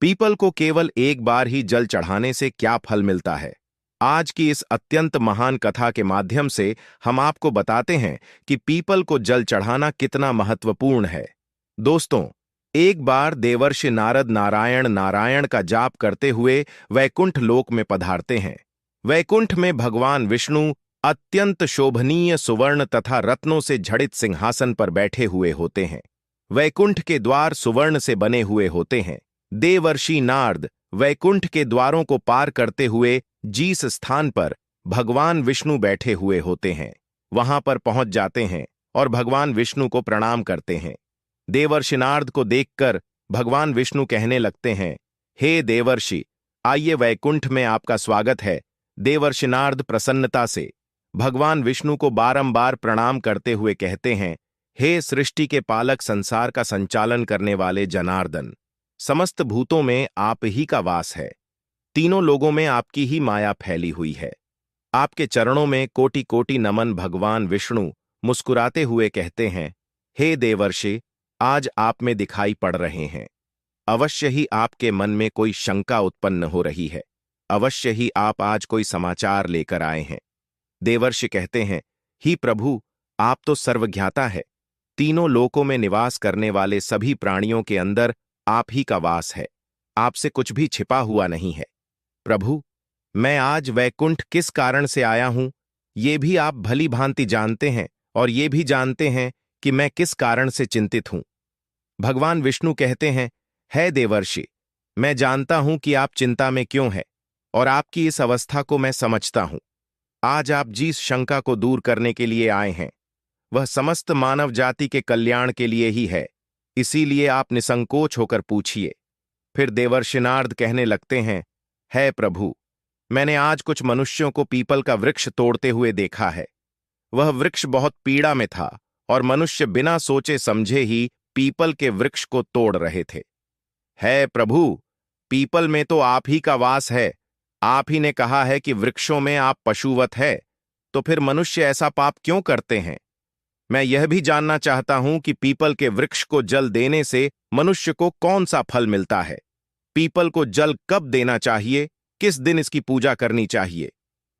People को केवल एक बार ही जल चढ़ाने से क्या फल मिलता है? आज की इस अत्यंत महान कथा के माध्यम से हम आपको बताते हैं कि पीपल को जल चढ़ाना कितना महत्वपूर्ण है। दोस्तों, एक बार देवर्षि नारद नारायण नारायण का जाप करते हुए वैकुंठ लोक में पधारते हैं। वैकुंठ में भगवान विष्णु अत्यंत शोभनीय सुवर्ण तथा रत्नों से जड़ित सिंहासन पर बैठे हुए होते हैं। वैकुंठ के द्वार सुवर्ण से बने हुए होते हैं। देवर्षि नारद वैकुंठ के द्वारों को पार करते हुए जिस स्थान पर भगवान विष्णु बैठे हुए होते हैं, वहां पर पहुंच जाते हैं और भगवान विष्णु को प्रणाम करते हैं। देवर्षि नारद को देखकर भगवान विष्णु कहने लगते हैं, हे देवर्षि, आइए, वैकुंठ में आपका स्वागत है। देवर्षि नारद प्रसन्नता से भगवान विष्णु को बारंबार प्रणाम करते हुए कहते हैं, हे सृष्टि के पालक, संसार का संचालन करने वाले जनार्दन, समस्त भूतों में आप ही का वास है। तीनों लोगों में आपकी ही माया फैली हुई है। आपके चरणों में कोटि कोटि नमन। भगवान विष्णु मुस्कुराते हुए कहते हैं, हे देवर्षि, आज आप में दिखाई पड़ रहे हैं। अवश्य ही आपके मन में कोई शंका उत्पन्न हो रही है। अवश्य ही आप आज कोई समाचार लेकर आए हैं। देवर्षि कहते हैं, ही प्रभु, आप तो सर्वज्ञाता है। तीनों लोकों में निवास करने वाले सभी प्राणियों के अंदर आप ही का वास है। आपसे कुछ भी छिपा हुआ नहीं है। प्रभु, मैं आज वैकुंठ किस कारण से आया हूं, ये भी आप भली भांति जानते हैं, और ये भी जानते हैं कि मैं किस कारण से चिंतित हूं। भगवान विष्णु कहते हैं, है देवर्षि, मैं जानता हूं कि आप चिंता में क्यों हैं, और आपकी इस अवस्था को मैं समझता हूं। आज आप जिस शंका को दूर करने के लिए आए हैं, वह समस्त मानव जाति के कल्याण के लिए ही है। इसीलिए आप निसंकोच होकर पूछिए। फिर देवर्षि नारद कहने लगते हैं, है प्रभु, मैंने आज कुछ मनुष्यों को पीपल का वृक्ष तोड़ते हुए देखा है। वह वृक्ष बहुत पीड़ा में था और मनुष्य बिना सोचे समझे ही पीपल के वृक्ष को तोड़ रहे थे। है प्रभु, पीपल में तो आप ही का वास है। आप ही ने कहा है कि वृक्षों में आप पशुवत है, तो फिर मनुष्य ऐसा पाप क्यों करते हैं? मैं यह भी जानना चाहता हूं कि पीपल के वृक्ष को जल देने से मनुष्य को कौन सा फल मिलता है। पीपल को जल कब देना चाहिए, किस दिन इसकी पूजा करनी चाहिए?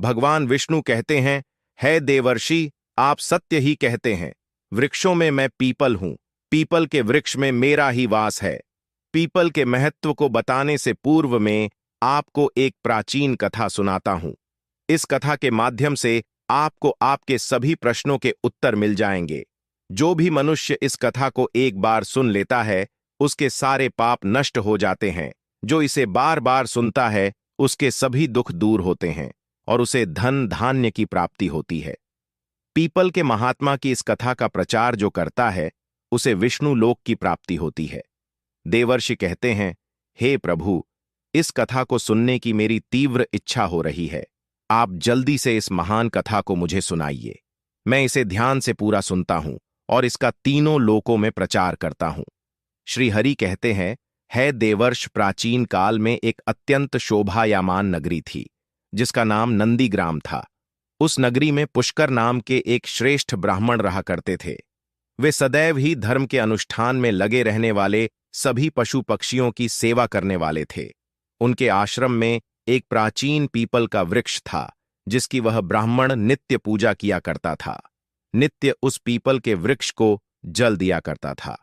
भगवान विष्णु कहते हैं, है देवर्षि, आप सत्य ही कहते हैं। वृक्षों में मैं पीपल हूं। पीपल के वृक्ष में मेरा ही वास है। पीपल के महत्व को बताने से पूर्व में आपको एक प्राचीन कथा सुनाता हूं। इस कथा के माध्यम से आपको आपके सभी प्रश्नों के उत्तर मिल जाएंगे। जो भी मनुष्य इस कथा को एक बार सुन लेता है, उसके सारे पाप नष्ट हो जाते हैं। जो इसे बार बार सुनता है, उसके सभी दुख दूर होते हैं और उसे धन धान्य की प्राप्ति होती है। पीपल के महात्मा की इस कथा का प्रचार जो करता है, उसे विष्णु लोक की प्राप्ति होती है। देवर्षि कहते हैं, हे प्रभु, इस कथा को सुनने की मेरी तीव्र इच्छा हो रही है। आप जल्दी से इस महान कथा को मुझे सुनाइए। मैं इसे ध्यान से पूरा सुनता हूं और इसका तीनों लोकों में प्रचार करता हूं। श्री हरि कहते हैं, है देवर्ष, प्राचीन काल में एक अत्यंत शोभायामान नगरी थी, जिसका नाम नंदीग्राम था। उस नगरी में पुष्कर नाम के एक श्रेष्ठ ब्राह्मण रहा करते थे। वे सदैव ही धर्म के अनुष्ठान में लगे रहने वाले सभी पशु पक्षियों की सेवा करने वाले थे। उनके आश्रम में एक प्राचीन पीपल का वृक्ष था, जिसकी वह ब्राह्मण नित्य पूजा किया करता था। नित्य उस पीपल के वृक्ष को जल दिया करता था।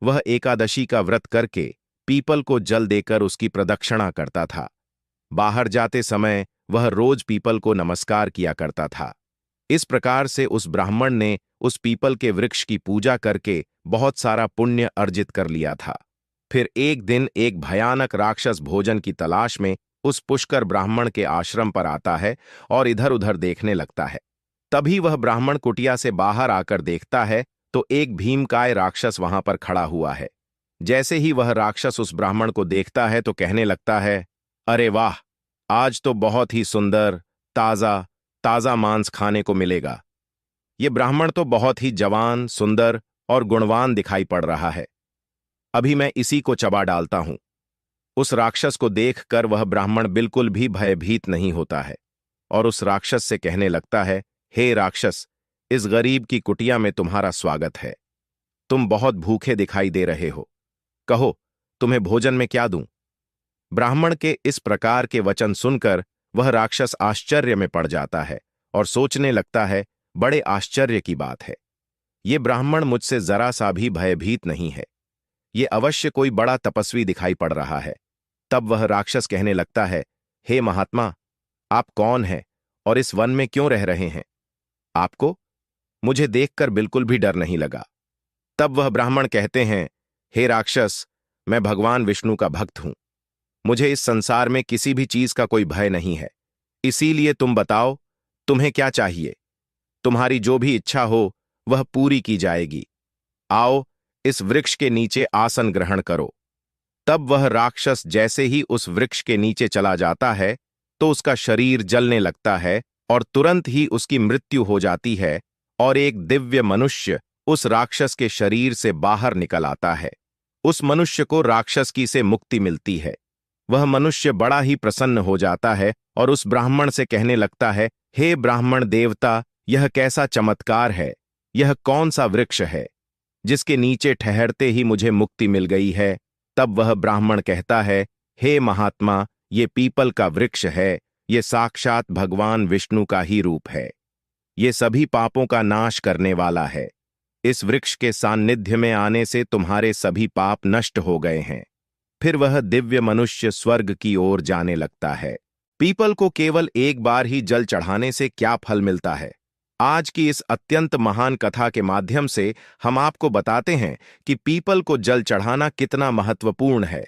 वह एकादशी का व्रत करके पीपल को जल देकर उसकी प्रदक्षिणा करता था। बाहर जाते समय वह रोज पीपल को नमस्कार किया करता था। इस प्रकार से उस ब्राह्मण ने उस पीपल के वृक्ष की पूजा करके बहुत सारा पुण्य अर्जित कर लिया था। फिर एक दिन एक भयानक राक्षस भोजन की तलाश में उस पुष्कर ब्राह्मण के आश्रम पर आता है और इधर उधर देखने लगता है। तभी वह ब्राह्मण कुटिया से बाहर आकर देखता है तो एक भीमकाय राक्षस वहां पर खड़ा हुआ है। जैसे ही वह राक्षस उस ब्राह्मण को देखता है तो कहने लगता है, अरे वाह, आज तो बहुत ही सुंदर ताजा ताजा मांस खाने को मिलेगा। ये ब्राह्मण तो बहुत ही जवान, सुंदर और गुणवान दिखाई पड़ रहा है। अभी मैं इसी को चबा डालता हूं। उस राक्षस को देखकर वह ब्राह्मण बिल्कुल भी भयभीत नहीं होता है और उस राक्षस से कहने लगता है, हे राक्षस, इस गरीब की कुटिया में तुम्हारा स्वागत है। तुम बहुत भूखे दिखाई दे रहे हो। कहो, तुम्हें भोजन में क्या दूं? ब्राह्मण के इस प्रकार के वचन सुनकर वह राक्षस आश्चर्य में पड़ जाता है और सोचने लगता है, बड़े आश्चर्य की बात है। ये ब्राह्मण मुझसे जरा सा भी भयभीत नहीं है। ये अवश्य कोई बड़ा तपस्वी दिखाई पड़ रहा है। तब वह राक्षस कहने लगता है, हे महात्मा, आप कौन हैं और इस वन में क्यों रह रहे हैं? आपको मुझे देखकर बिल्कुल भी डर नहीं लगा। तब वह ब्राह्मण कहते हैं, हे राक्षस, मैं भगवान विष्णु का भक्त हूं। मुझे इस संसार में किसी भी चीज का कोई भय नहीं है। इसीलिए तुम बताओ, तुम्हें क्या चाहिए? तुम्हारी जो भी इच्छा हो वह पूरी की जाएगी। आओ, इस वृक्ष के नीचे आसन ग्रहण करो। तब वह राक्षस जैसे ही उस वृक्ष के नीचे चला जाता है तो उसका शरीर जलने लगता है और तुरंत ही उसकी मृत्यु हो जाती है और एक दिव्य मनुष्य उस राक्षस के शरीर से बाहर निकल आता है। उस मनुष्य को राक्षस की से मुक्ति मिलती है। वह मनुष्य बड़ा ही प्रसन्न हो जाता है और उस ब्राह्मण से कहने लगता है, हे ब्राह्मण देवता, यह कैसा चमत्कार है? यह कौन सा वृक्ष है जिसके नीचे ठहरते ही मुझे मुक्ति मिल गई है? तब वह ब्राह्मण कहता है, हे महात्मा, ये पीपल का वृक्ष है। ये साक्षात भगवान विष्णु का ही रूप है। ये सभी पापों का नाश करने वाला है। इस वृक्ष के सान्निध्य में आने से तुम्हारे सभी पाप नष्ट हो गए हैं। फिर वह दिव्य मनुष्य स्वर्ग की ओर जाने लगता है। पीपल को केवल एक बार ही जल चढ़ाने से क्या फल मिलता है? आज की इस अत्यंत महान कथा के माध्यम से हम आपको बताते हैं कि पीपल को जल चढ़ाना कितना महत्वपूर्ण है।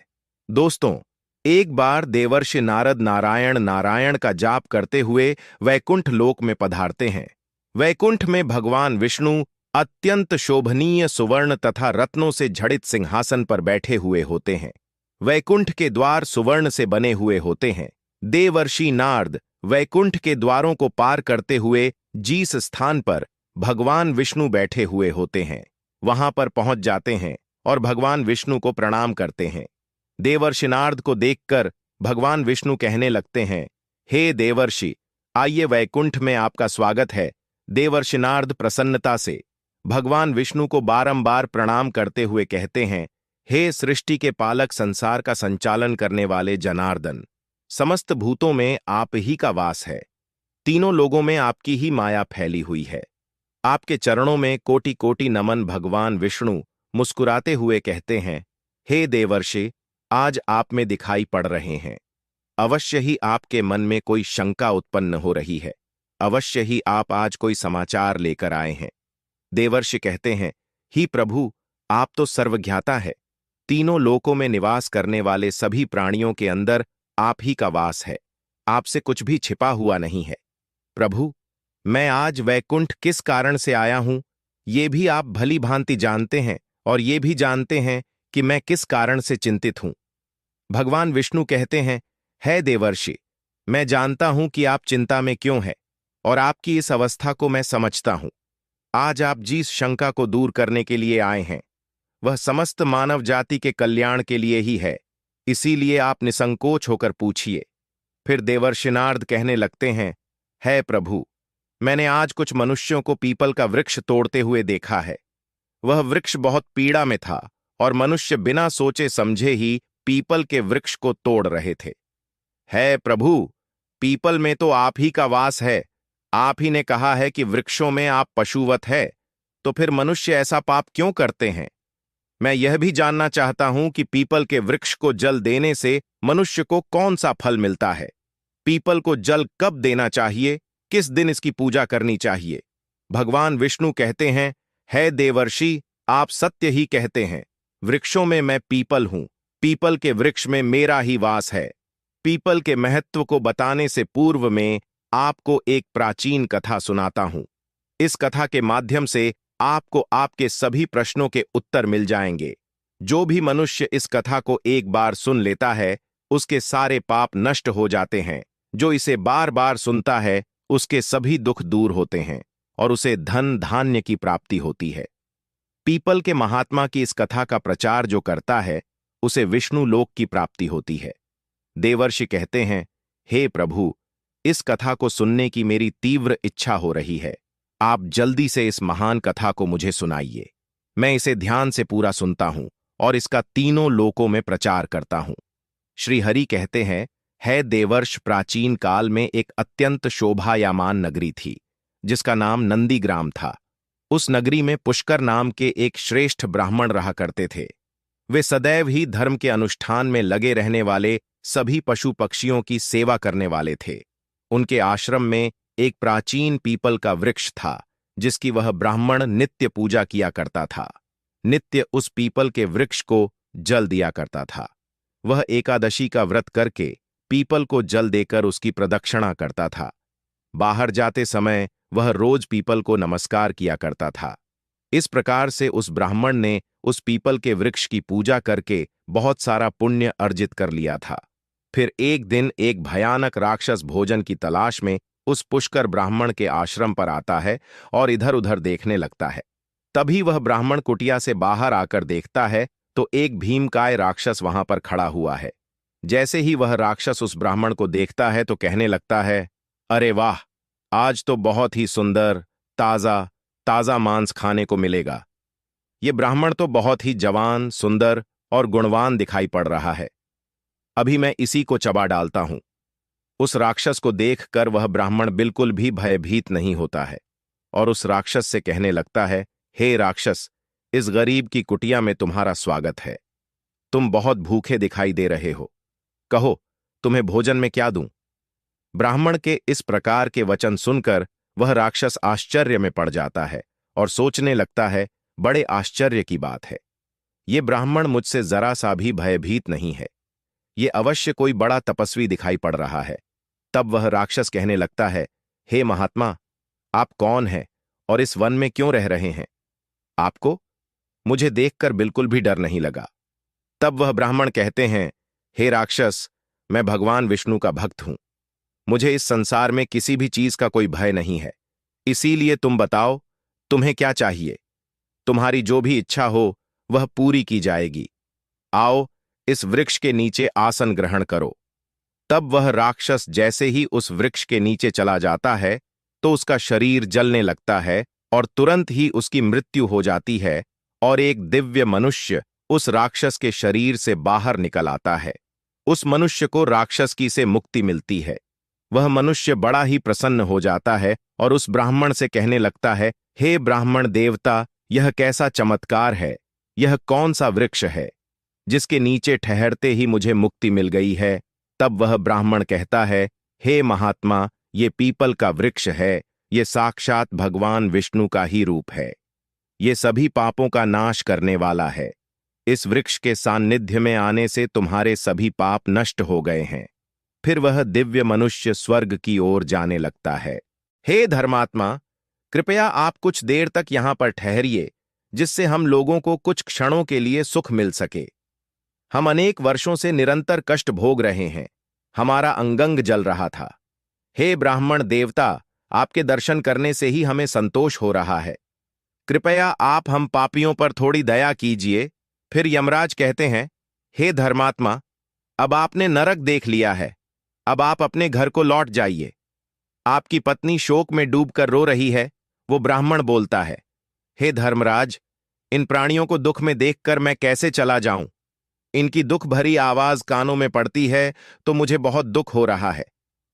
दोस्तों, एक बार देवर्षि नारद नारायण नारायण का जाप करते हुए वैकुंठ लोक में पधारते हैं। वैकुंठ में भगवान विष्णु अत्यंत शोभनीय सुवर्ण तथा रत्नों से जड़ित सिंहासन पर बैठे हुए होते हैं। वैकुंठ के द्वार सुवर्ण से बने हुए होते हैं। देवर्षि नारद वैकुंठ के द्वारों को पार करते हुए जिस स्थान पर भगवान विष्णु बैठे हुए होते हैं वहां पर पहुंच जाते हैं और भगवान विष्णु को प्रणाम करते हैं। देवर्षि नारद को देखकर भगवान विष्णु कहने लगते हैं, हे देवर्षि, आइए, वैकुंठ में आपका स्वागत है। देवर्षि नारद प्रसन्नता से भगवान विष्णु को बारंबार प्रणाम करते हुए कहते हैं, हे सृष्टि के पालक, संसार का संचालन करने वाले जनार्दन, समस्त भूतों में आप ही का वास है। तीनों लोगों में आपकी ही माया फैली हुई है। आपके चरणों में कोटि कोटि नमन। भगवान विष्णु मुस्कुराते हुए कहते हैं, हे देवर्षि, आज आप में दिखाई पड़ रहे हैं। अवश्य ही आपके मन में कोई शंका उत्पन्न हो रही है। अवश्य ही आप आज कोई समाचार लेकर आए हैं। देवर्षि कहते हैं, ही प्रभु, आप तो सर्वज्ञाता है। तीनों लोकों में निवास करने वाले सभी प्राणियों के अंदर आप ही का वास है। आपसे कुछ भी छिपा हुआ नहीं है। प्रभु, मैं आज वैकुंठ किस कारण से आया हूं, ये भी आप भली भांति जानते हैं और ये भी जानते हैं कि मैं किस कारण से चिंतित हूं। भगवान विष्णु कहते हैं, है देवर्षि, मैं जानता हूं कि आप चिंता में क्यों हैं और आपकी इस अवस्था को मैं समझता हूं। आज आप जिस शंका को दूर करने के लिए आए हैं वह समस्त मानव जाति के कल्याण के लिए ही है। इसीलिए आप निसंकोच होकर पूछिए। फिर देवर्षि नारद कहने लगते हैं, है प्रभु, मैंने आज कुछ मनुष्यों को पीपल का वृक्ष तोड़ते हुए देखा है। वह वृक्ष बहुत पीड़ा में था और मनुष्य बिना सोचे समझे ही पीपल के वृक्ष को तोड़ रहे थे। है प्रभु, पीपल में तो आप ही का वास है। आप ही ने कहा है कि वृक्षों में आप पशुवत है, तो फिर मनुष्य ऐसा पाप क्यों करते हैं? मैं यह भी जानना चाहता हूं कि पीपल के वृक्ष को जल देने से मनुष्य को कौन सा फल मिलता है। पीपल को जल कब देना चाहिए, किस दिन इसकी पूजा करनी चाहिए? भगवान विष्णु कहते हैं, है देवर्षि, आप सत्य ही कहते हैं। वृक्षों में मैं पीपल हूं। पीपल के वृक्ष में मेरा ही वास है। पीपल के महत्व को बताने से पूर्व में आपको एक प्राचीन कथा सुनाता हूं। इस कथा के माध्यम से आपको आपके सभी प्रश्नों के उत्तर मिल जाएंगे। जो भी मनुष्य इस कथा को एक बार सुन लेता है उसके सारे पाप नष्ट हो जाते हैं। जो इसे बार बार सुनता है उसके सभी दुख दूर होते हैं और उसे धन धान्य की प्राप्ति होती है। पीपल के महात्मा की इस कथा का प्रचार जो करता है उसे विष्णु लोक की प्राप्ति होती है। देवर्षि कहते हैं, हे प्रभु, इस कथा को सुनने की मेरी तीव्र इच्छा हो रही है। आप जल्दी से इस महान कथा को मुझे सुनाइए। मैं इसे ध्यान से पूरा सुनता हूं और इसका तीनों लोकों में प्रचार करता हूं। श्रीहरि कहते हैं, है देवर्ष प्राचीन काल में एक अत्यंत शोभायमान नगरी थी, जिसका नाम नंदीग्राम था। उस नगरी में पुष्कर नाम के एक श्रेष्ठ ब्राह्मण रहा करते थे। वे सदैव ही धर्म के अनुष्ठान में लगे रहने वाले सभी पशु पक्षियों की सेवा करने वाले थे। उनके आश्रम में एक प्राचीन पीपल का वृक्ष था, जिसकी वह ब्राह्मण नित्य पूजा किया करता था। नित्य उस पीपल के वृक्ष को जल दिया करता था। वह एकादशी का व्रत करके पीपल को जल देकर उसकी प्रदक्षिणा करता था। बाहर जाते समय वह रोज पीपल को नमस्कार किया करता था। इस प्रकार से उस ब्राह्मण ने उस पीपल के वृक्ष की पूजा करके बहुत सारा पुण्य अर्जित कर लिया था। फिर एक दिन एक भयानक राक्षस भोजन की तलाश में उस पुष्कर ब्राह्मण के आश्रम पर आता है और इधर उधर देखने लगता है। तभी वह ब्राह्मण कुटिया से बाहर आकर देखता है तो एक भीमकाय राक्षस वहां पर खड़ा हुआ है। जैसे ही वह राक्षस उस ब्राह्मण को देखता है तो कहने लगता है, अरे वाह, आज तो बहुत ही सुंदर ताजा ताजा मांस खाने को मिलेगा। ये ब्राह्मण तो बहुत ही जवान, सुंदर और गुणवान दिखाई पड़ रहा है। अभी मैं इसी को चबा डालता हूं। उस राक्षस को देखकर वह ब्राह्मण बिल्कुल भी भयभीत नहीं होता है और उस राक्षस से कहने लगता है, हे राक्षस, इस गरीब की कुटिया में तुम्हारा स्वागत है। तुम बहुत भूखे दिखाई दे रहे हो। कहो, तुम्हें भोजन में क्या दूं? ब्राह्मण के इस प्रकार के वचन सुनकर वह राक्षस आश्चर्य में पड़ जाता है और सोचने लगता है, बड़े आश्चर्य की बात है। ये ब्राह्मण मुझसे जरा सा भी भयभीत नहीं है। ये अवश्य कोई बड़ा तपस्वी दिखाई पड़ रहा है। तब वह राक्षस कहने लगता है, हे महात्मा, आप कौन हैं और इस वन में क्यों रह रहे हैं? आपको मुझे देखकर बिल्कुल भी डर नहीं लगा। तब वह ब्राह्मण कहते हैं, हे राक्षस, मैं भगवान विष्णु का भक्त हूं। मुझे इस संसार में किसी भी चीज का कोई भय नहीं है। इसीलिए तुम बताओ, तुम्हें क्या चाहिए? तुम्हारी जो भी इच्छा हो वह पूरी की जाएगी। आओ, इस वृक्ष के नीचे आसन ग्रहण करो। तब वह राक्षस जैसे ही उस वृक्ष के नीचे चला जाता है तो उसका शरीर जलने लगता है और तुरंत ही उसकी मृत्यु हो जाती है और एक दिव्य मनुष्य उस राक्षस के शरीर से बाहर निकल आता है। उस मनुष्य को राक्षस की से मुक्ति मिलती है। वह मनुष्य बड़ा ही प्रसन्न हो जाता है और उस ब्राह्मण से कहने लगता है, हे ब्राह्मण देवता, यह कैसा चमत्कार है? यह कौन सा वृक्ष है जिसके नीचे ठहरते ही मुझे मुक्ति मिल गई है? तब वह ब्राह्मण कहता है, हे महात्मा, ये पीपल का वृक्ष है। ये साक्षात भगवान विष्णु का ही रूप है। ये सभी पापों का नाश करने वाला है। इस वृक्ष के सान्निध्य में आने से तुम्हारे सभी पाप नष्ट हो गए हैं। फिर वह दिव्य मनुष्य स्वर्ग की ओर जाने लगता है। हे धर्मात्मा, कृपया आप कुछ देर तक यहां पर ठहरिए, जिससे हम लोगों को कुछ क्षणों के लिए सुख मिल सके। हम अनेक वर्षों से निरंतर कष्ट भोग रहे हैं। हमारा अंगंग जल रहा था। हे ब्राह्मण देवता, आपके दर्शन करने से ही हमें संतोष हो रहा है। कृपया आप हम पापियों पर थोड़ी दया कीजिए। फिर यमराज कहते हैं, हे धर्मात्मा, अब आपने नरक देख लिया है। अब आप अपने घर को लौट जाइए। आपकी पत्नी शोक में डूबकर रो रही है। वो ब्राह्मण बोलता है, हे धर्मराज, इन प्राणियों को दुख में देखकर मैं कैसे चला जाऊं? इनकी दुख भरी आवाज कानों में पड़ती है तो मुझे बहुत दुख हो रहा है।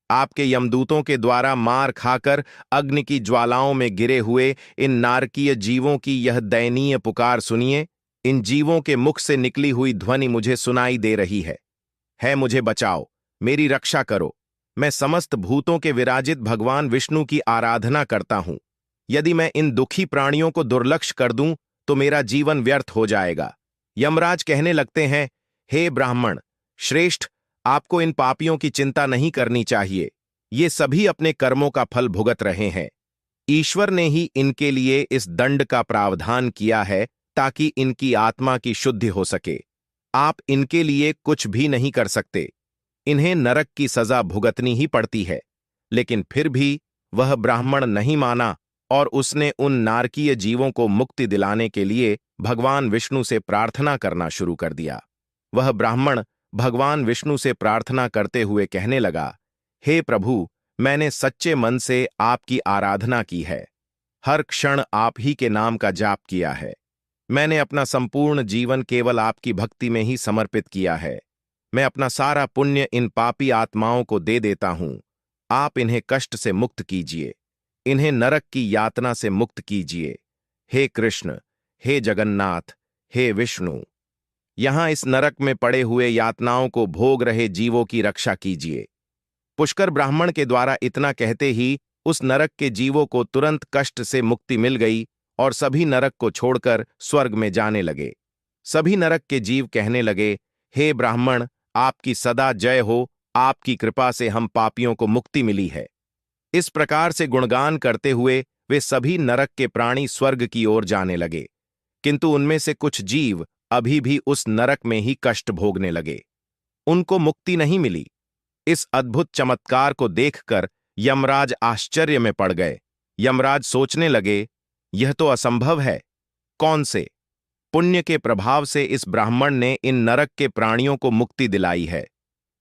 आपके यमदूतों के द्वारा मार खाकर अग्नि की ज्वालाओं में गिरे हुए इन नारकीय जीवों की यह दयनीय पुकार सुनिए। इन जीवों के मुख से निकली हुई ध्वनि मुझे सुनाई दे रही है मुझे बचाओ, मेरी रक्षा करो। मैं समस्त भूतों के विराजित भगवान विष्णु की आराधना करता हूं। यदि मैं इन दुखी प्राणियों को दुर्लक्ष्य कर दूं तो मेरा जीवन व्यर्थ हो जाएगा। यमराज कहने लगते हैं, हे ब्राह्मण श्रेष्ठ, आपको इन पापियों की चिंता नहीं करनी चाहिए। ये सभी अपने कर्मों का फल भुगत रहे हैं। ईश्वर ने ही इनके लिए इस दंड का प्रावधान किया है ताकि इनकी आत्मा की शुद्धि हो सके। आप इनके लिए कुछ भी नहीं कर सकते। इन्हें नरक की सजा भुगतनी ही पड़ती है। लेकिन फिर भी वह ब्राह्मण नहीं माना और उसने उन नारकीय जीवों को मुक्ति दिलाने के लिए भगवान विष्णु से प्रार्थना करना शुरू कर दिया। वह ब्राह्मण भगवान विष्णु से प्रार्थना करते हुए कहने लगा, हे प्रभु, मैंने सच्चे मन से आपकी आराधना की है। हर क्षण आप ही के नाम का जाप किया है। मैंने अपना संपूर्ण जीवन केवल आपकी भक्ति में ही समर्पित किया है। मैं अपना सारा पुण्य इन पापी आत्माओं को दे देता हूं। आप इन्हें कष्ट से मुक्त कीजिए, इन्हें नरक की यातना से मुक्त कीजिए। हे कृष्ण, हे जगन्नाथ, हे विष्णु, यहां इस नरक में पड़े हुए यातनाओं को भोग रहे जीवों की रक्षा कीजिए। पुष्कर ब्राह्मण के द्वारा इतना कहते ही उस नरक के जीवों को तुरंत कष्ट से मुक्ति मिल गई और सभी नरक को छोड़कर स्वर्ग में जाने लगे। सभी नरक के जीव कहने लगे, हे ब्राह्मण, आपकी सदा जय हो, आपकी कृपा से हम पापियों को मुक्ति मिली है। इस प्रकार से गुणगान करते हुए वे सभी नरक के प्राणी स्वर्ग की ओर जाने लगे, किंतु उनमें से कुछ जीव अभी भी उस नरक में ही कष्ट भोगने लगे। उनको मुक्ति नहीं मिली। इस अद्भुत चमत्कार को देखकर यमराज आश्चर्य में पड़ गए। यमराज सोचने लगे, यह तो असंभव है। कौन से पुण्य के प्रभाव से इस ब्राह्मण ने इन नरक के प्राणियों को मुक्ति दिलाई है।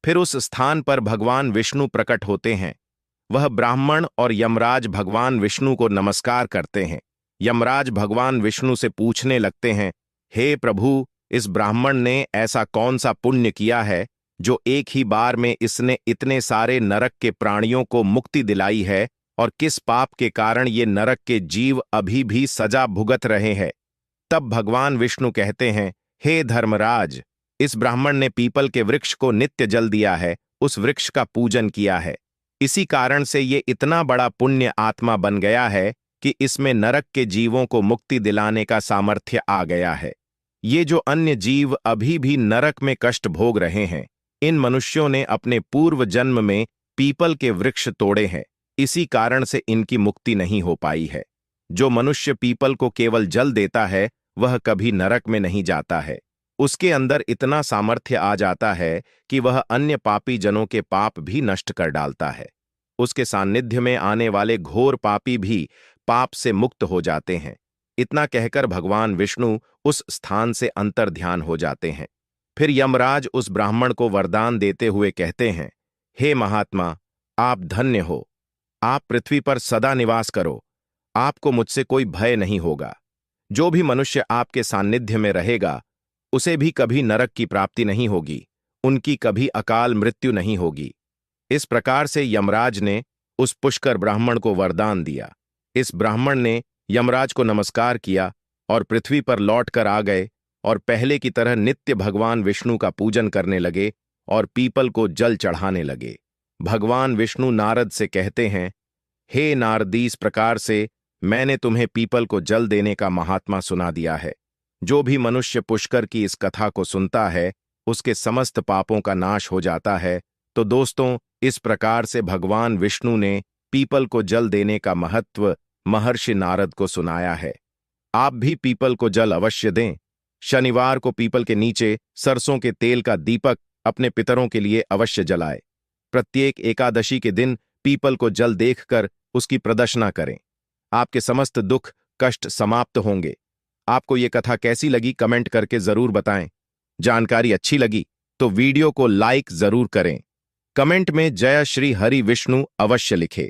फिर उस स्थान पर भगवान विष्णु प्रकट होते हैं। वह ब्राह्मण और यमराज भगवान विष्णु को नमस्कार करते हैं। यमराज भगवान विष्णु से पूछने लगते हैं, हे प्रभु, इस ब्राह्मण ने ऐसा कौन सा पुण्य किया है जो एक ही बार में इसने इतने सारे नरक के प्राणियों को मुक्ति दिलाई है, और किस पाप के कारण ये नरक के जीव अभी भी सजा भुगत रहे हैं। तब भगवान विष्णु कहते हैं, हे धर्मराज, इस ब्राह्मण ने पीपल के वृक्ष को नित्य जल दिया है, उस वृक्ष का पूजन किया है। इसी कारण से ये इतना बड़ा पुण्य आत्मा बन गया है कि इसमें नरक के जीवों को मुक्ति दिलाने का सामर्थ्य आ गया है। ये जो अन्य जीव अभी भी नरक में कष्ट भोग रहे हैं, इन मनुष्यों ने अपने पूर्व जन्म में पीपल के वृक्ष तोड़े हैं, इसी कारण से इनकी मुक्ति नहीं हो पाई है। जो मनुष्य पीपल को केवल जल देता है वह कभी नरक में नहीं जाता है। उसके अंदर इतना सामर्थ्य आ जाता है कि वह अन्य पापी जनों के पाप भी नष्ट कर डालता है। उसके सान्निध्य में आने वाले घोर पापी भी पाप से मुक्त हो जाते हैं। इतना कहकर भगवान विष्णु उस स्थान से अंतर्ध्यान हो जाते हैं। फिर यमराज उस ब्राह्मण को वरदान देते हुए कहते हैं, हे महात्मा, आप धन्य हो। आप पृथ्वी पर सदा निवास करो। आपको मुझसे कोई भय नहीं होगा। जो भी मनुष्य आपके सान्निध्य में रहेगा उसे भी कभी नरक की प्राप्ति नहीं होगी, उनकी कभी अकाल मृत्यु नहीं होगी। इस प्रकार से यमराज ने उस पुष्कर ब्राह्मण को वरदान दिया। इस ब्राह्मण ने यमराज को नमस्कार किया और पृथ्वी पर लौट कर आ गए और पहले की तरह नित्य भगवान विष्णु का पूजन करने लगे और पीपल को जल चढ़ाने लगे। भगवान विष्णु नारद से कहते हैं, हे नारदी, इस प्रकार से मैंने तुम्हें पीपल को जल देने का महात्मा सुना दिया है। जो भी मनुष्य पुष्कर की इस कथा को सुनता है उसके समस्त पापों का नाश हो जाता है। तो दोस्तों, इस प्रकार से भगवान विष्णु ने पीपल को जल देने का महत्व महर्षि नारद को सुनाया है। आप भी पीपल को जल अवश्य दें। शनिवार को पीपल के नीचे सरसों के तेल का दीपक अपने पितरों के लिए अवश्य जलाए। प्रत्येक एकादशी के दिन पीपल को जल देखकर उसकी प्रदर्शना करें। आपके समस्त दुख कष्ट समाप्त होंगे। आपको ये कथा कैसी लगी कमेंट करके जरूर बताएं। जानकारी अच्छी लगी तो वीडियो को लाइक जरूर करें। कमेंट में जय श्री हरि विष्णु अवश्य लिखें।